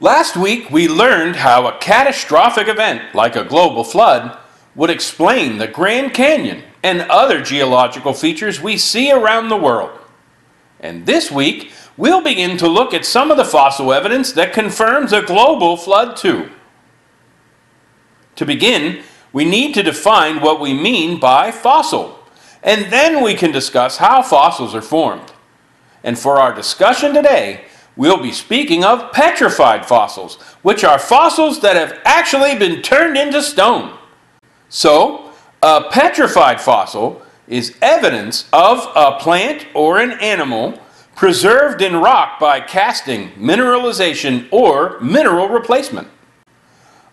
Last week we learned how a catastrophic event like a global flood would explain the Grand Canyon and other geological features we see around the world. And this week we'll begin to look at some of the fossil evidence that confirms a global flood too. To begin, we need to define what we mean by fossil, and then we can discuss how fossils are formed. And for our discussion today, we'll be speaking of petrified fossils, which are fossils that have actually been turned into stone. So, a petrified fossil is evidence of a plant or an animal preserved in rock by casting, mineralization, or mineral replacement.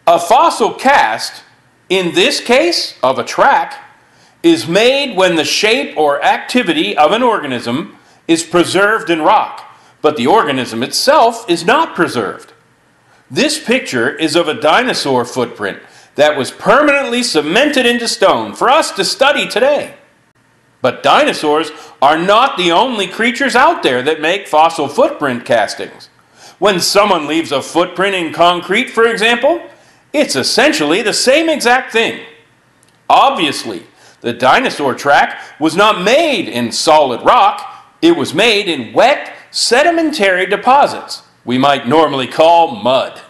A fossil cast, in this case of a track, is made when the shape or activity of an organism is preserved in rock, but the organism itself is not preserved. This picture is of a dinosaur footprint that was permanently cemented into stone for us to study today. But dinosaurs are not the only creatures out there that make fossil footprint castings. When someone leaves a footprint in concrete, for example, it's essentially the same exact thing. Obviously, the dinosaur track was not made in solid rock. It was made in wet, sedimentary deposits we might normally call mud.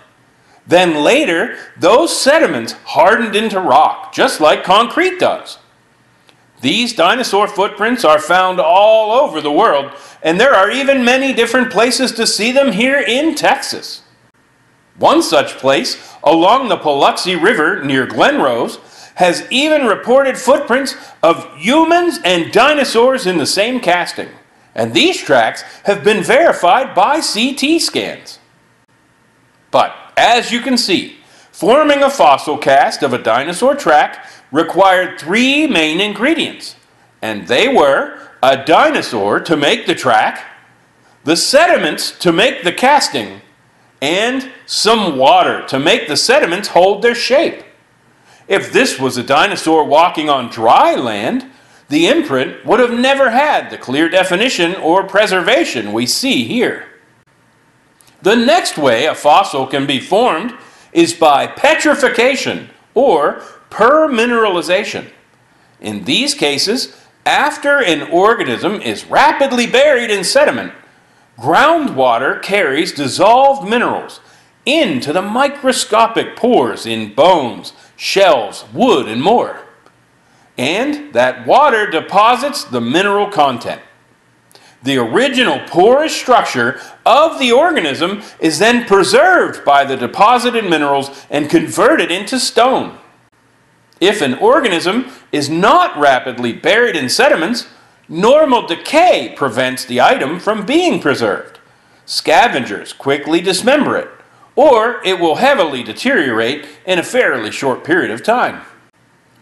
Then later, those sediments hardened into rock, just like concrete does. These dinosaur footprints are found all over the world, and there are even many different places to see them here in Texas. One such place, along the Paluxy River near Glen Rose, has even reported footprints of humans and dinosaurs in the same casting. And these tracks have been verified by CT scans. But as you can see, forming a fossil cast of a dinosaur track required three main ingredients. And they were a dinosaur to make the track, the sediments to make the casting, and some water to make the sediments hold their shape. If this was a dinosaur walking on dry land, the imprint would have never had the clear definition or preservation we see here. The next way a fossil can be formed is by petrification or permineralization. In these cases, after an organism is rapidly buried in sediment, groundwater carries dissolved minerals into the microscopic pores in bones, shells, wood, and more. And that water deposits the mineral content. The original porous structure of the organism is then preserved by the deposited minerals and converted into stone. If an organism is not rapidly buried in sediments, normal decay prevents the item from being preserved. Scavengers quickly dismember it, or it will heavily deteriorate in a fairly short period of time.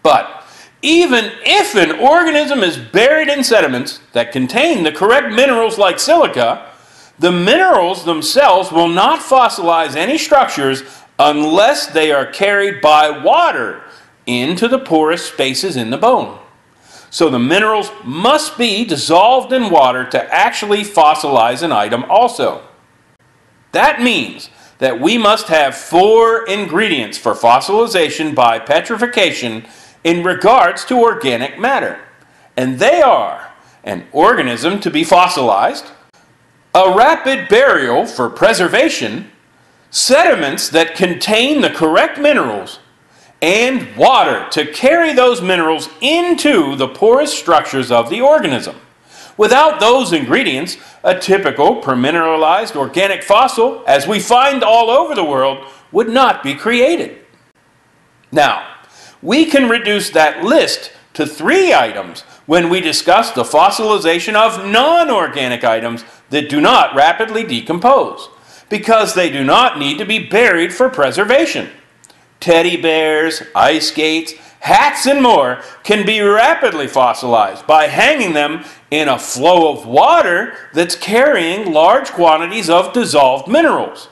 But even if an organism is buried in sediments that contain the correct minerals like silica, the minerals themselves will not fossilize any structures unless they are carried by water into the porous spaces in the bone. So the minerals must be dissolved in water to actually fossilize an item also. That means that we must have four ingredients for fossilization by petrification in regards to organic matter. And they are an organism to be fossilized, a rapid burial for preservation, sediments that contain the correct minerals, and water to carry those minerals into the porous structures of the organism. Without those ingredients, a typical permineralized organic fossil, as we find all over the world, would not be created. Now, we can reduce that list to three items when we discuss the fossilization of non-organic items that do not rapidly decompose, because they do not need to be buried for preservation. Teddy bears, ice skates, hats, and more can be rapidly fossilized by hanging them in a flow of water that's carrying large quantities of dissolved minerals.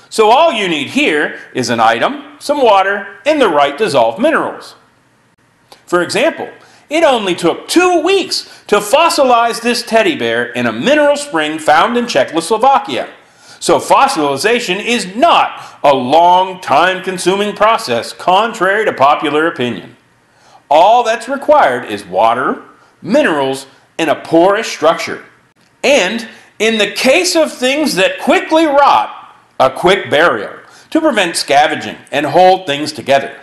So all you need here is an item, some water, and the right dissolved minerals. For example, it only took 2 weeks to fossilize this teddy bear in a mineral spring found in Czechoslovakia. So fossilization is not a long, time-consuming process, contrary to popular opinion. All that's required is water, minerals, and a porous structure. And in the case of things that quickly rot, a quick burial to prevent scavenging and hold things together.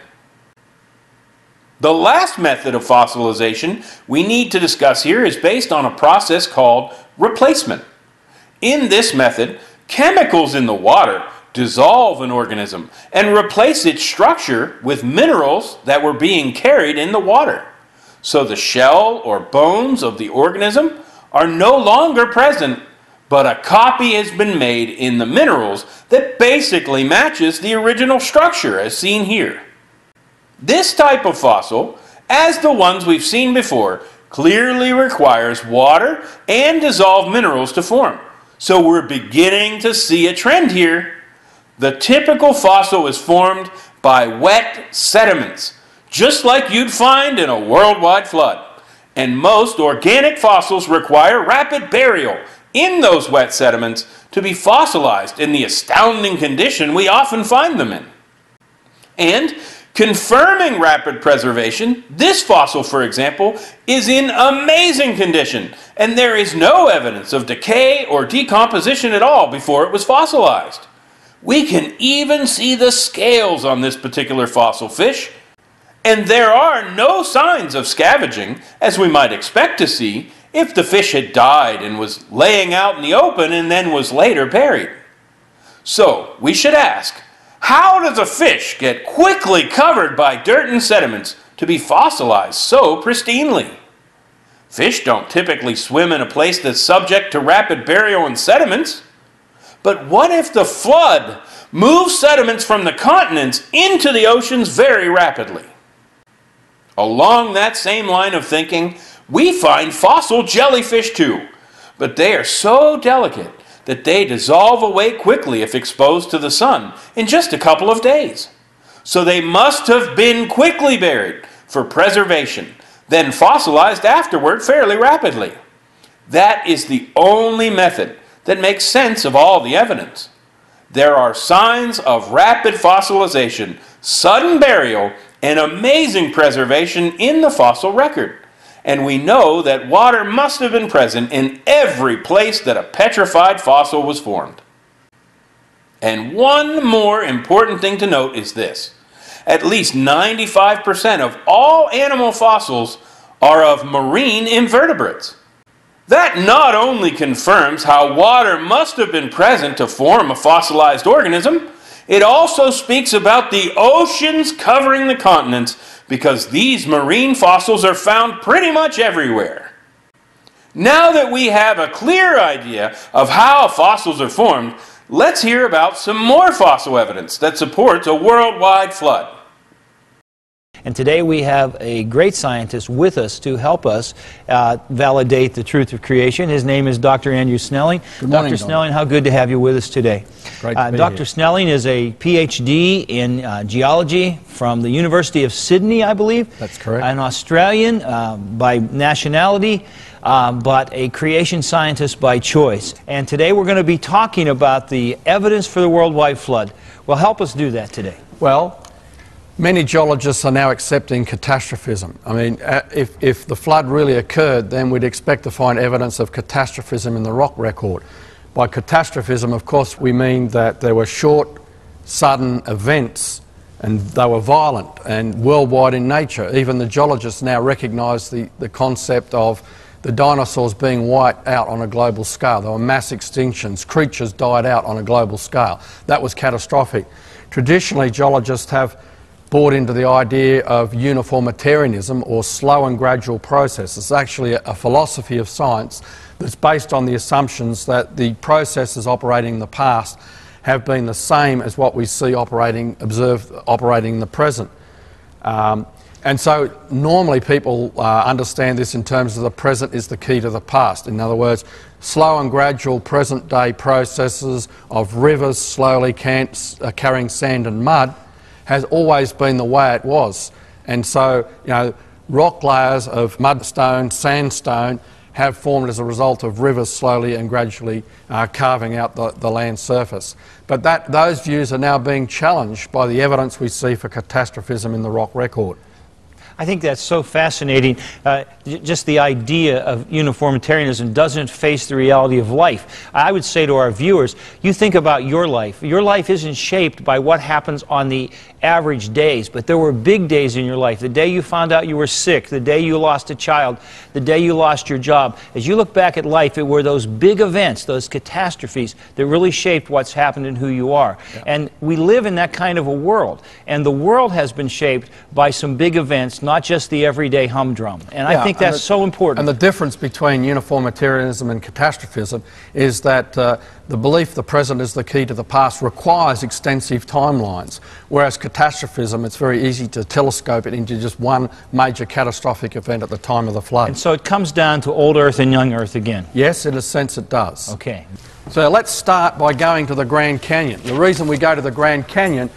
The last method of fossilization we need to discuss here is based on a process called replacement. In this method, chemicals in the water dissolve an organism and replace its structure with minerals that were being carried in the water. So the shell or bones of the organism are no longer present, but a copy has been made in the minerals that basically matches the original structure as seen here. This type of fossil, as the ones we've seen before, clearly requires water and dissolved minerals to form. So we're beginning to see a trend here. The typical fossil is formed by wet sediments, just like you'd find in a worldwide flood. And most organic fossils require rapid burial in those wet sediments to be fossilized in the astounding condition we often find them in. And confirming rapid preservation, this fossil, for example, is in amazing condition, and there is no evidence of decay or decomposition at all before it was fossilized. We can even see the scales on this particular fossil fish, and there are no signs of scavenging, as we might expect to see if the fish had died and was laying out in the open and then was later buried. So, we should ask, how does a fish get quickly covered by dirt and sediments to be fossilized so pristinely? Fish don't typically swim in a place that's subject to rapid burial in sediments. But what if the flood moves sediments from the continents into the oceans very rapidly? Along that same line of thinking, we find fossil jellyfish too, but they are so delicate that they dissolve away quickly if exposed to the sun in just a couple of days. So they must have been quickly buried for preservation, then fossilized afterward fairly rapidly. That is the only method that makes sense of all the evidence. There are signs of rapid fossilization, sudden burial, and amazing preservation in the fossil record. And we know that water must have been present in every place that a petrified fossil was formed. And one more important thing to note is this. At least 95% of all animal fossils are of marine invertebrates. That not only confirms how water must have been present to form a fossilized organism, it also speaks about the oceans covering the continents, because these marine fossils are found pretty much everywhere. Now that we have a clear idea of how fossils are formed, let's hear about some more fossil evidence that supports a worldwide flood. And today we have a great scientist with us to help us validate the truth of creation. His name is Dr. Andrew Snelling. Good morning, Dr. Snelling, how good to have you with us today. Great to be Dr. here. Snelling is a PhD in geology from the University of Sydney, I believe. That's correct. An Australian by nationality, but a creation scientist by choice. And today we're going to be talking about the evidence for the worldwide flood. Well, help us do that today. Well, many geologists are now accepting catastrophism. I mean, if the flood really occurred, then we'd expect to find evidence of catastrophism in the rock record. By catastrophism, of course, we mean that there were short, sudden events, and they were violent and worldwide in nature. Even the geologists now recognise the concept of the dinosaurs being wiped out on a global scale. There were mass extinctions, creatures died out on a global scale. That was catastrophic. Traditionally, geologists have bought into the idea of uniformitarianism, or slow and gradual process. It's actually a philosophy of science that's based on the assumptions that the processes operating in the past have been the same as what we see observed operating in the present. And so normally people understand this in terms of the present is the key to the past. In other words, slow and gradual present day processes of rivers slowly carrying sand and mud has always been the way it was. And so, rock layers of mudstone, sandstone have formed as a result of rivers slowly and gradually carving out the land surface. But those views are now being challenged by the evidence we see for catastrophism in the rock record. I think that's so fascinating. Just the idea of uniformitarianism doesn't face the reality of life. I would say to our viewers, you think about your life. Your life isn't shaped by what happens on the average days, but there were big days in your life. The day you found out you were sick, the day you lost a child, the day you lost your job. As you look back at life, it were those big events, those catastrophes, that really shaped what's happened and who you are. Yeah. And we live in that kind of a world. And the world has been shaped by some big events, not just the everyday humdrum. And I think that's so important. And the difference between uniformitarianism and catastrophism is that the belief the present is the key to the past requires extensive timelines, whereas catastrophism, it's very easy to telescope it into just one major catastrophic event at the time of the flood. And so it comes down to old Earth and young Earth again. Yes, in a sense it does. Okay. So let's start by going to the Grand Canyon. The reason we go to the Grand Canyon,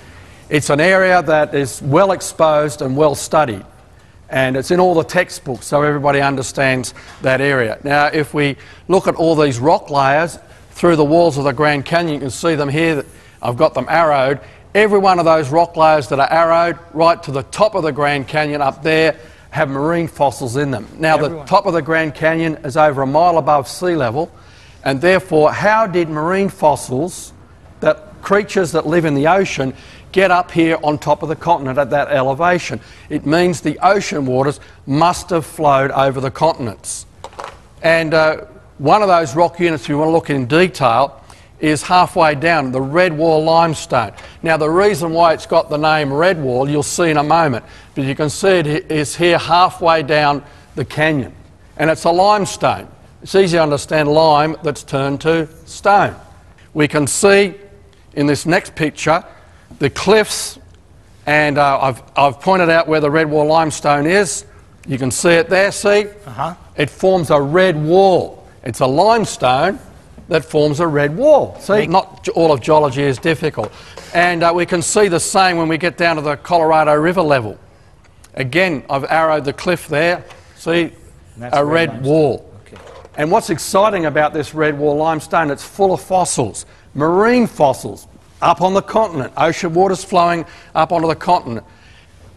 it's an area that is well exposed and well studied. And it's in all the textbooks, so everybody understands that area. Now, if we look at all these rock layers through the walls of the Grand Canyon, you can see them here. I've got them arrowed. Every one of those rock layers that are arrowed right to the top of the Grand Canyon up there have marine fossils in them. Now, the top of the Grand Canyon is over 1 mile above sea level, and therefore, how did marine fossils, that creatures that live in the ocean, get up here on top of the continent at that elevation? It means the ocean waters must have flowed over the continents. And one of those rock units, if you want to look in detail, is halfway down, the Redwall limestone. Now, the reason why it's got the name Redwall, you'll see in a moment, but you can see it is here halfway down the canyon. And it's a limestone. It's easy to understand lime that's turned to stone. We can see in this next picture the cliffs, and I've pointed out where the Redwall limestone is. You can see it there, see? It forms a red wall. It's a limestone that forms a red wall. See, not all of geology is difficult. And we can see the same when we get down to the Colorado River level. Again, I've arrowed the cliff there. See, a red wall. Okay. And what's exciting about this Redwall limestone, it's full of fossils, marine fossils, up on the continent, ocean waters flowing up onto the continent.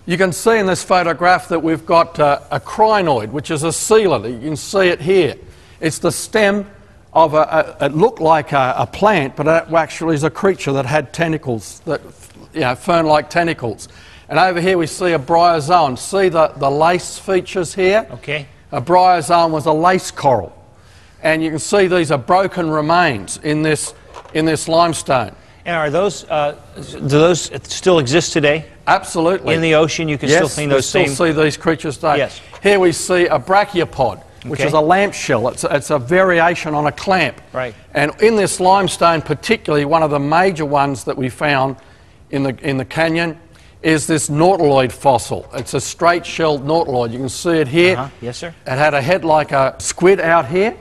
You can see in this photograph that we've got a crinoid, which is a coelid. You can see it here. It's the stem of it looked like a plant, but it actually is a creature that had tentacles, that, you know, fern-like tentacles. And over here we see a bryozoan. See the lace features here? Okay. A bryozoan was a lace coral. And you can see these are broken remains in this limestone. And are those, do those still exist today? Absolutely. In the ocean you can still see those same... Yes, still see these creatures today. Yes. Here we see a brachiopod, which is a lamp shell. It's a variation on a clamp. Right. And in this limestone particularly, one of the major ones that we found in the canyon is this nautiloid fossil. It's a straight-shelled nautiloid. You can see it here. Yes, sir. It had a head like a squid out here.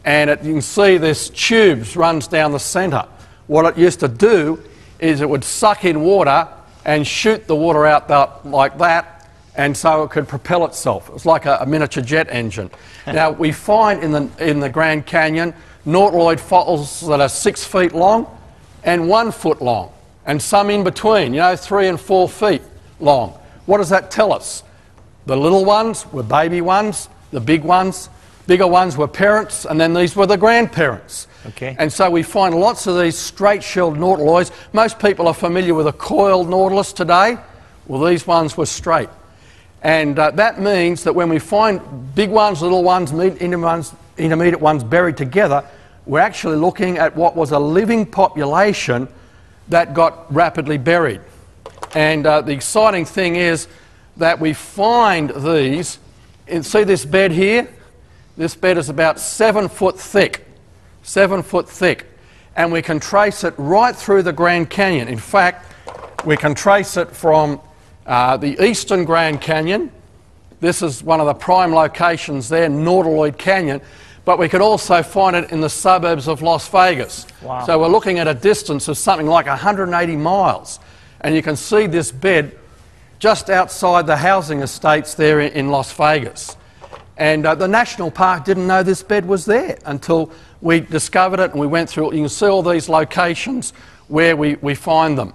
And you can see this tube runs down the centre. What it used to do is it would suck in water and shoot the water out like that, and so it could propel itself. It was like a miniature jet engine. Now, we find in the Grand Canyon nautiloid fossils that are 6 feet long and 1 foot long, and some in between, 3 and 4 feet long. What does that tell us? The little ones were baby ones, the bigger ones were parents, and then these were the grandparents. Okay. And so we find lots of these straight-shelled nautiloids. Most people are familiar with a coiled nautilus today. Well, these ones were straight. And that means that when we find big ones, little ones, intermediate ones buried together, we're actually looking at what was a living population that got rapidly buried. And the exciting thing is that we find these, and see this bed here? This bed is about 7 foot thick. 7 foot thick, and we can trace it right through the Grand Canyon. In fact, we can trace it from the eastern Grand Canyon. This is one of the prime locations there, Nautiloid Canyon, but we could also find it in the suburbs of Las Vegas. Wow. So we're looking at a distance of something like 180 miles, and you can see this bed just outside the housing estates there in Las Vegas. And the National Park didn't know this bed was there until we discovered it and we went through it. You can see all these locations where we find them.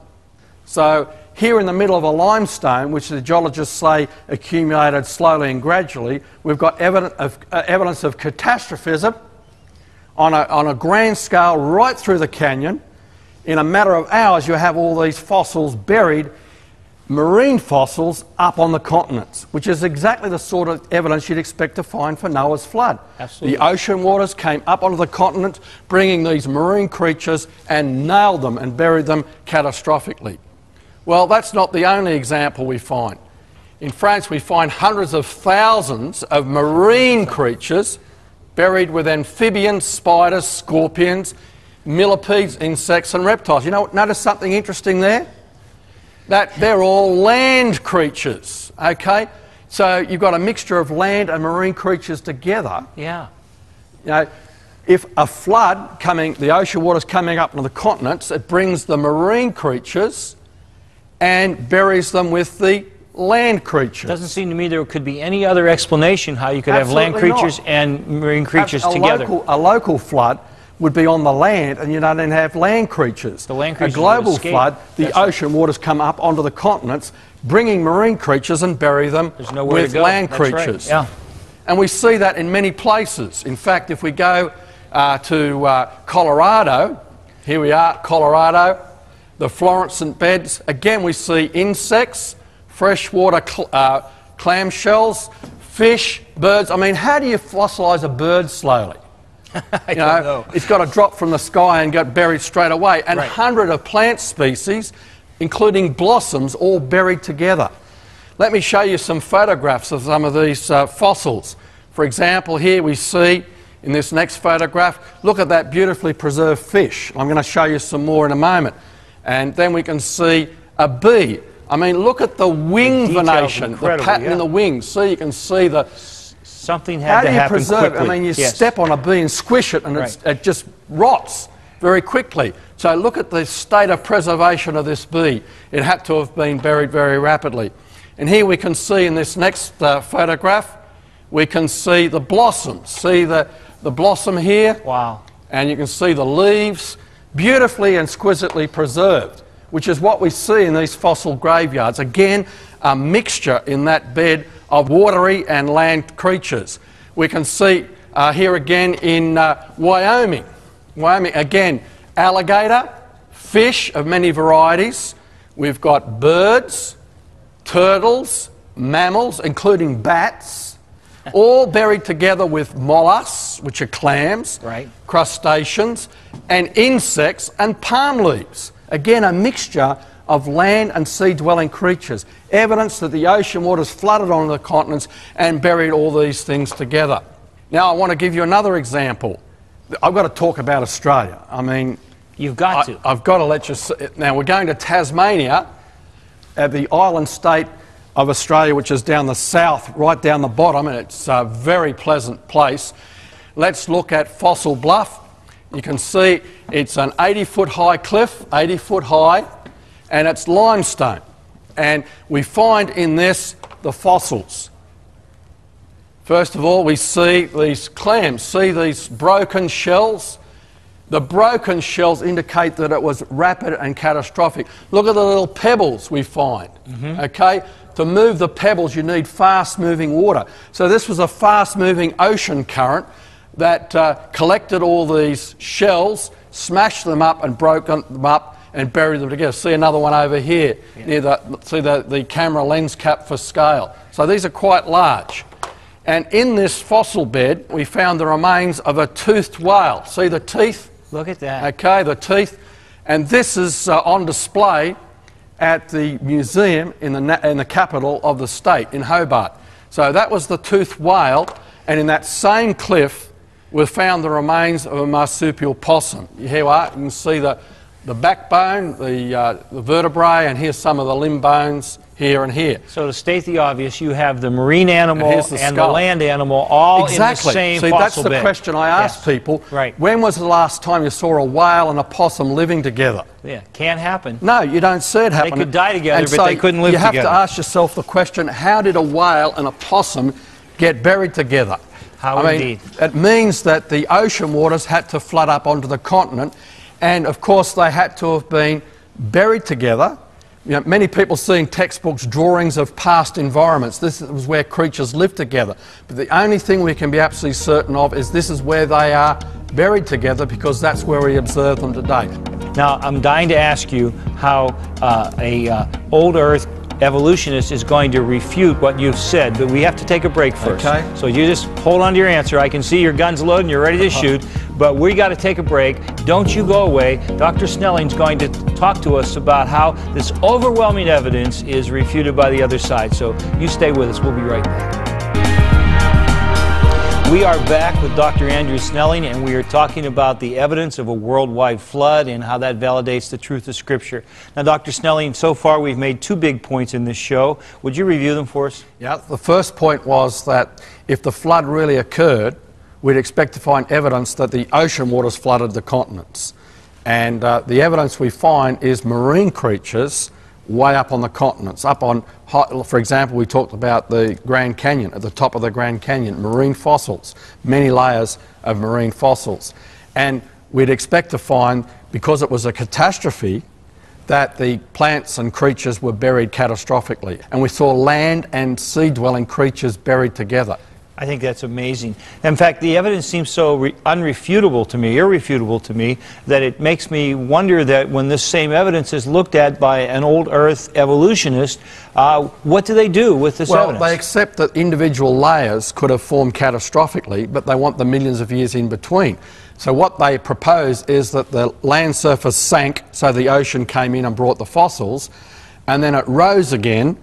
So here in the middle of a limestone, which the geologists say accumulated slowly and gradually, we've got evidence of catastrophism on a grand scale right through the canyon. In a matter of hours, you have all these fossils buried, marine fossils, up on the continents, which is exactly the sort of evidence you'd expect to find for Noah's flood. Absolutely. The ocean waters came up onto the continent, bringing these marine creatures and nailed them and buried them catastrophically. Well, that's not the only example we find. In France, we find hundreds of thousands of marine creatures buried with amphibians, spiders, scorpions, millipedes, insects and reptiles. You know, notice something interesting there? That they're all land creatures, okay? So you've got a mixture of land and marine creatures together. Yeah. You know, if a flood coming, the ocean water's coming up on the continents, it brings the marine creatures and buries them with the land creatures. Doesn't seem to me there could be any other explanation how you could have land creatures and marine creatures together. A local flood would be on the land, and you don't then have land creatures. The land creatures a global would escape. flood, the ocean waters come up onto the continents, bringing marine creatures and bury them with land creatures. Right. Yeah. And we see that in many places. In fact, if we go to Colorado, here we are, Colorado, the Florissant beds, again we see insects, freshwater clam shells, fish, birds. I mean, how do you fossilise a bird slowly? I don't know. It's got to drop from the sky and get buried straight away. And hundreds of plant species, including blossoms, all buried together. Let me show you some photographs of some of these fossils. For example, here we see in this next photograph, look at that beautifully preserved fish. I'm going to show you some more in a moment. And then we can see a bee. I mean, look at the wing venation, the pattern in the wings. See, you can see the... Something had to happen quickly. How do you preserve? I mean, you step on a bee and squish it and it just rots very quickly. So look at the state of preservation of this bee. It had to have been buried very rapidly. And here we can see in this next photograph, we can see the blossoms. See the blossom here? Wow. And you can see the leaves, beautifully and exquisitely preserved, which is what we see in these fossil graveyards. Again, a mixture in that bed of watery and land creatures. We can see here again in Wyoming. Wyoming, again, alligator, fish of many varieties. We've got birds, turtles, mammals, including bats, all buried together with mollusks, which are clams, crustaceans, and insects and palm leaves. Again, a mixture of land and sea-dwelling creatures. Evidence that the ocean waters flooded onto the continents and buried all these things together. Now, I want to give you another example. I've got to talk about Australia. I mean... You've got to. I've got to let you see. Now, we're going to Tasmania, the island state of Australia, which is down the south, right down the bottom, and it's a very pleasant place. Let's look at Fossil Bluff. You can see it's an 80-foot high cliff, 80 foot high, and it's limestone. And we find in this the fossils. First of all, we see these clams, see these broken shells. The broken shells indicate that it was rapid and catastrophic. Look at the little pebbles we find, okay? To move the pebbles, you need fast-moving water. So this was a fast-moving ocean current that collected all these shells, smashed them up and broke them up and buried them together. See another one over here, near the camera lens cap for scale. So these are quite large. And in this fossil bed, we found the remains of a toothed whale. See the teeth? Look at that. Okay, the teeth. And this is on display at the museum in the capital of the state, in Hobart. So that was the toothed whale, and in that same cliff, we found the remains of a marsupial possum. Here you are, you can see the backbone, the vertebrae, and here's some of the limb bones here and here. So to state the obvious, you have the marine animal and the land animal all in the same See, fossil that's the bed. question I ask people. Right. When was the last time you saw a whale and a possum living together? Yeah, can't happen. No, you don't see it happen. They could die together, and but so they couldn't live you together. have to ask yourself the question, how did a whale and a possum get buried together. How indeed. It means that the ocean waters had to flood up onto the continent, and of course they had to have been buried together. You know, many people see in textbooks drawings of past environments. This was where creatures lived together. But the only thing we can be absolutely certain of is this is where they are buried together, because that's where we observe them today. Now, I'm dying to ask you how old Earth evolutionist is going to refute what you've said, but we have to take a break first. Okay. So you just hold on to your answer. I can see your guns loaded and you're ready to shoot, but we got to take a break. Don't you go away. Dr. Snelling's going to talk to us about how this overwhelming evidence is refuted by the other side. So you stay with us. We'll be right back. We are back with Dr. Andrew Snelling, and we are talking about the evidence of a worldwide flood and how that validates the truth of Scripture. Now, Dr. Snelling, so far we've made 2 big points in this show. Would you review them for us? Yeah, the first point was that if the flood really occurred, we'd expect to find evidence that the ocean waters flooded the continents. And the evidence we find is marine creatures way up on the continents, up on, for example, we talked about the Grand Canyon, at the top of the Grand Canyon, marine fossils, many layers of marine fossils. And we'd expect to find, because it was a catastrophe, that the plants and creatures were buried catastrophically. And we saw land and sea-dwelling creatures buried together. I think that's amazing. In fact, the evidence seems so irrefutable to me, that it makes me wonder that when this same evidence is looked at by an old Earth evolutionist, what do they do with this evidence? Well, they accept that individual layers could have formed catastrophically, but they want the millions of years in between. So what they propose is that the land surface sank, so the ocean came in and brought the fossils, and then it rose again,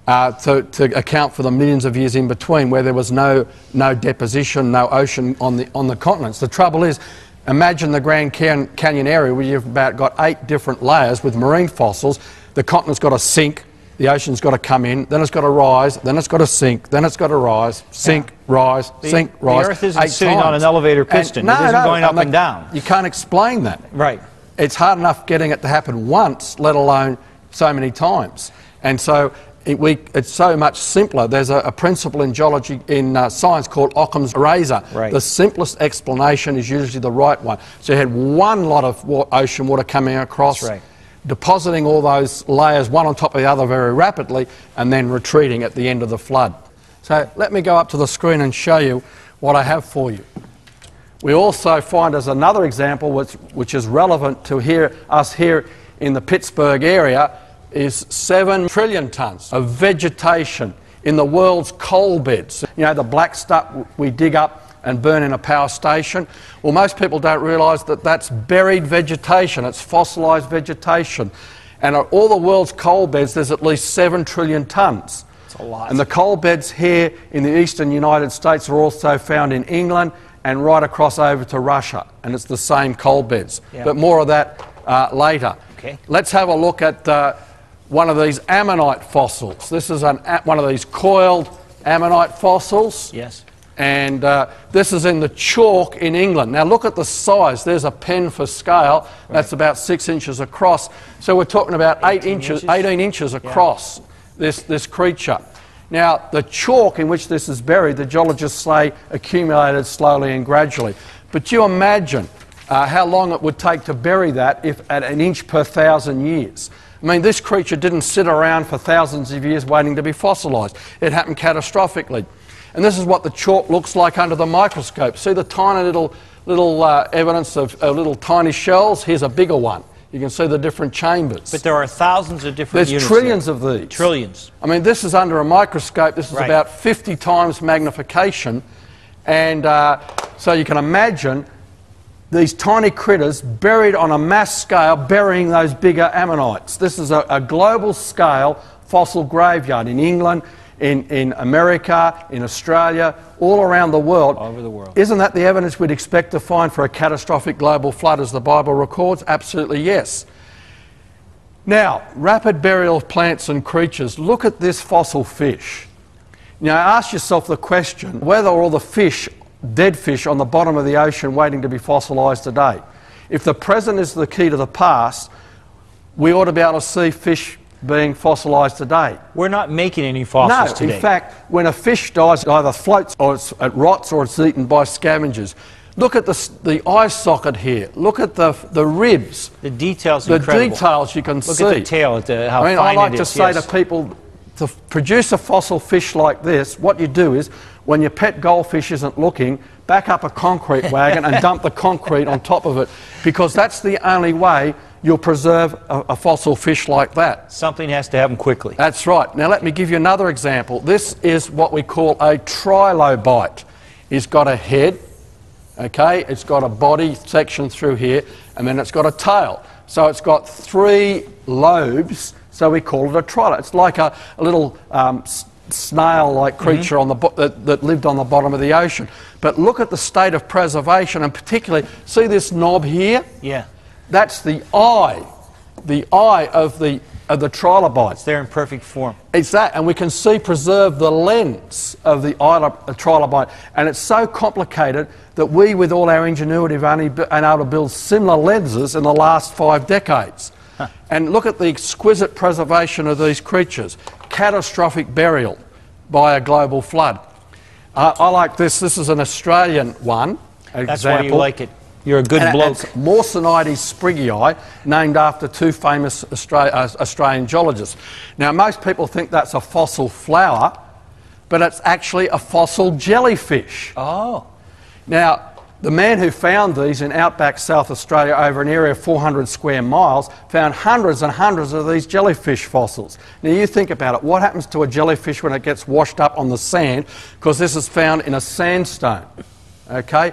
to account for the millions of years in between, where there was no deposition, no ocean on the continents. The trouble is, imagine the Grand Canyon area where you've about got 8 different layers with marine fossils. The continent's got to sink, the ocean's got to come in, then it's got to rise, then it's got to sink, then it's got to rise, sink, rise, sink, rise. The Earth isn't sitting on an elevator piston. It isn't going up and down. You can't explain that. Right. It's hard enough getting it to happen once, let alone so many times. And so it's so much simpler. There's a principle in geology, in science, called Occam's razor. Right. The simplest explanation is usually the right one. So you had one lot of ocean water coming across, That's right, depositing all those layers one on top of the other very rapidly, and then retreating at the end of the flood. So let me go up to the screen and show you what I have for you. We also find, as another example, which is relevant to us here in the Pittsburgh area, is 7 trillion tonnes of vegetation in the world's coal beds. You know, the black stuff we dig up and burn in a power station. Well, most people don't realise that that's buried vegetation, it's fossilised vegetation. And at all the world's coal beds, there's at least 7 trillion tonnes. That's a lot. And the coal beds here in the eastern United States are also found in England and right across over to Russia. And it's the same coal beds. Yeah. But more of that later. Okay. Let's have a look at one of these ammonite fossils. This is one of these coiled ammonite fossils. Yes. And this is in the Chalk in England. Now look at the size. There's a pen for scale. Right. That's about 6 inches across. So we're talking about 18 inches across, yeah, this creature. Now the chalk in which this is buried, the geologists say, accumulated slowly and gradually. But you imagine how long it would take to bury that if at 1 inch per 1,000 years. I mean, this creature didn't sit around for thousands of years waiting to be fossilised. It happened catastrophically. And this is what the chalk looks like under the microscope. See the tiny little evidence of little tiny shells? Here's a bigger one. You can see the different chambers. But there are thousands of different units. There's trillions of these. Trillions. I mean, this is under a microscope. This is right, about 50 times magnification. And so you can imagine these tiny critters buried on a mass scale, burying those bigger ammonites. This is a global scale fossil graveyard in England, in America, in Australia, all around the world. All over the world. Isn't that the evidence we'd expect to find for a catastrophic global flood as the Bible records? Absolutely yes. Now, rapid burial of plants and creatures. Look at this fossil fish. Now ask yourself the question whether all the fish, dead fish on the bottom of the ocean waiting to be fossilised today. If the present is the key to the past, we ought to be able to see fish being fossilised today. We're not making any fossils No, today. in fact, when a fish dies, it either floats or it rots or it's eaten by scavengers. Look at the eye socket here. Look at the ribs. The details The incredible. details you can see. Look at the tail, how I mean, fine I like it to is. say Yes. to people, to produce a fossil fish like this, what you do is, when your pet goldfish isn't looking, back up a concrete wagon and dump the concrete on top of it, because that's the only way you'll preserve a fossil fish like that. Something has to happen quickly. That's right. Now let me give you another example. This is what we call a trilobite. It's got a head, okay, it's got a body section through here, and then it's got a tail. So it's got 3 lobes, so we call it a trilobite. It's like a little snail-like creature on the that lived on the bottom of the ocean. But look at the state of preservation, and particularly, see this knob here? Yeah. That's the eye of the trilobites. They're in perfect form. It's that, and we can see preserve the lens of the trilobite, and it's so complicated that we, with all our ingenuity, have only been able to build similar lenses in the last 5 decades. Huh. And look at the exquisite preservation of these creatures. Catastrophic burial by a global flood. I like this. This is an Australian one. That's why you like it. You're a good bloke. It's Morsinites sprigii, named after 2 famous Australian geologists. Now, most people think that's a fossil flower, but it's actually a fossil jellyfish. Oh. Now, the man who found these in outback South Australia over an area of 400 square miles found hundreds and hundreds of these jellyfish fossils. Now, you think about it. What happens to a jellyfish when it gets washed up on the sand? Because this is found in a sandstone, okay?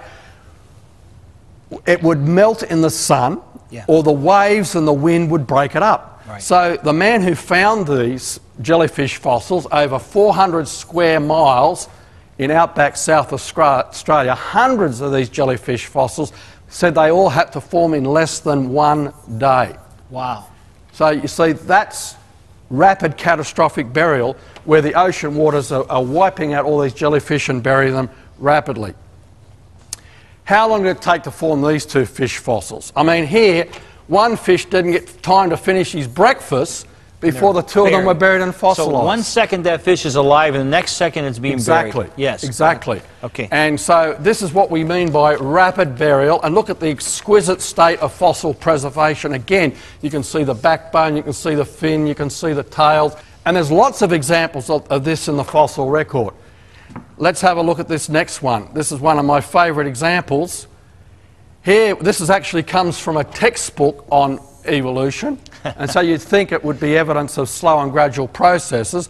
It would melt in the sun, or the waves and the wind would break it up. Right. So the man who found these jellyfish fossils over 400 square miles in outback South Australia, hundreds of these jellyfish fossils, said they all had to form in less than 1 day. Wow. So you see, that's rapid catastrophic burial, where the ocean waters are wiping out all these jellyfish and bury them rapidly. How long did it take to form these 2 fish fossils? I mean, here, one fish didn't get time to finish his breakfast before the 2 of them were buried and fossilised. So 1 second that fish is alive, and the next second it's being Exactly. buried. Yes. Exactly. Okay. And so this is what we mean by rapid burial. And look at the exquisite state of fossil preservation. Again, you can see the backbone, you can see the fin, you can see the tails. And there's lots of examples of this in the fossil record. Let's have a look at this next one. This is one of my favourite examples. Here, this actually comes from a textbook on evolution, and so you'd think it would be evidence of slow and gradual processes.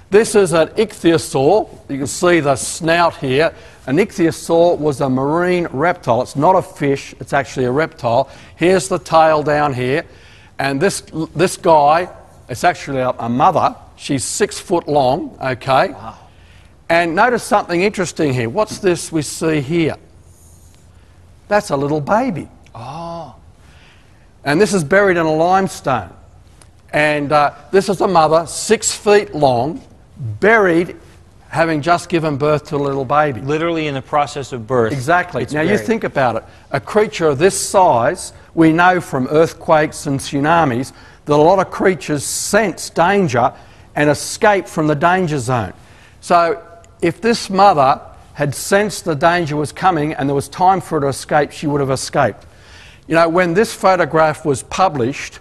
This is an ichthyosaur. You can see the snout here. An ichthyosaur was a marine reptile. It's not a fish, it's actually a reptile. Here's the tail down here, and this guy, it's actually a mother. She's 6 foot long, okay? Wow. And notice something interesting here. What's this we see here? That's a little baby. Oh. And this is buried in a limestone. And this is a mother, 6 feet long, buried, having just given birth to a little baby. Literally in the process of birth. Exactly. Now you think about it. A creature of this size, we know from earthquakes and tsunamis that a lot of creatures sense danger and escape from the danger zone. So if this mother had sensed the danger was coming and there was time for her to escape, she would have escaped. You know, when this photograph was published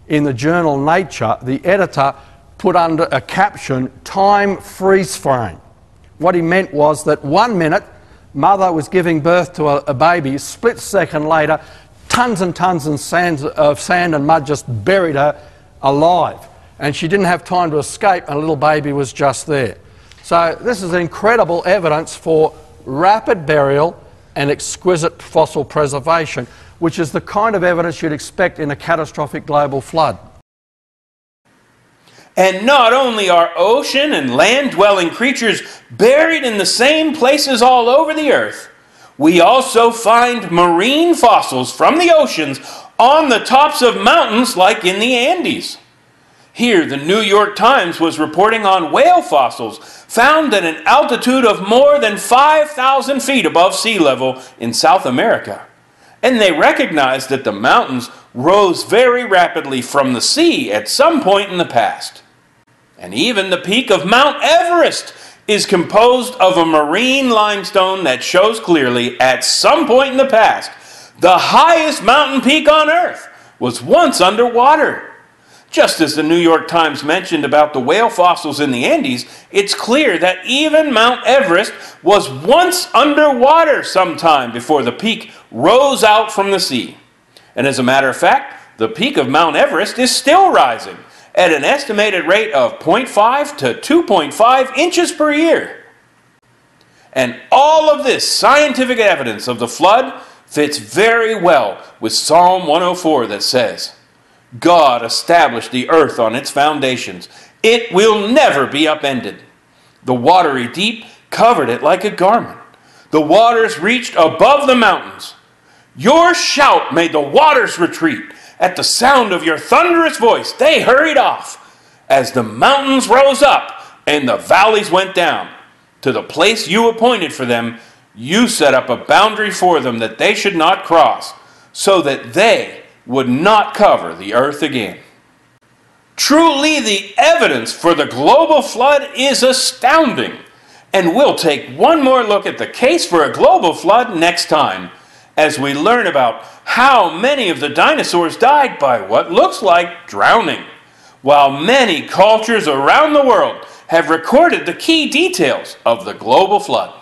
in the journal Nature, the editor put under a caption, "Time freeze frame." What he meant was that 1 minute, mother was giving birth to a baby, split second later, tons and tons of sand and mud just buried her alive. And she didn't have time to escape, and a little baby was just there. So this is incredible evidence for rapid burial and exquisite fossil preservation, which is the kind of evidence you'd expect in a catastrophic global flood. And not only are ocean and land-dwelling creatures buried in the same places all over the earth, we also find marine fossils from the oceans on the tops of mountains like in the Andes. Here, the New York Times was reporting on whale fossils found at an altitude of more than 5,000 feet above sea level in South America. and they recognized that the mountains rose very rapidly from the sea at some point in the past. And even the peak of Mount Everest is composed of a marine limestone that shows clearly at some point in the past the highest mountain peak on Earth was once underwater. Just as the New York Times mentioned about the whale fossils in the Andes, it's clear that even Mount Everest was once underwater sometime before the peak rose out from the sea. And as a matter of fact, the peak of Mount Everest is still rising at an estimated rate of 0.5 to 2.5 inches per year. And all of this scientific evidence of the flood fits very well with Psalm 104 that says, God established the earth on its foundations. It will never be upended. The watery deep covered it like a garment. The waters reached above the mountains. Your shout made the waters retreat. At the sound of your thunderous voice, they hurried off. As the mountains rose up and the valleys went down, to the place you appointed for them, you set up a boundary for them that they should not cross, so that they would not cover the earth again. Truly, the evidence for the global flood is astounding. And we'll take one more look at the case for a global flood next time, as we learn about how many of the dinosaurs died by what looks like drowning, while many cultures around the world have recorded the key details of the global flood.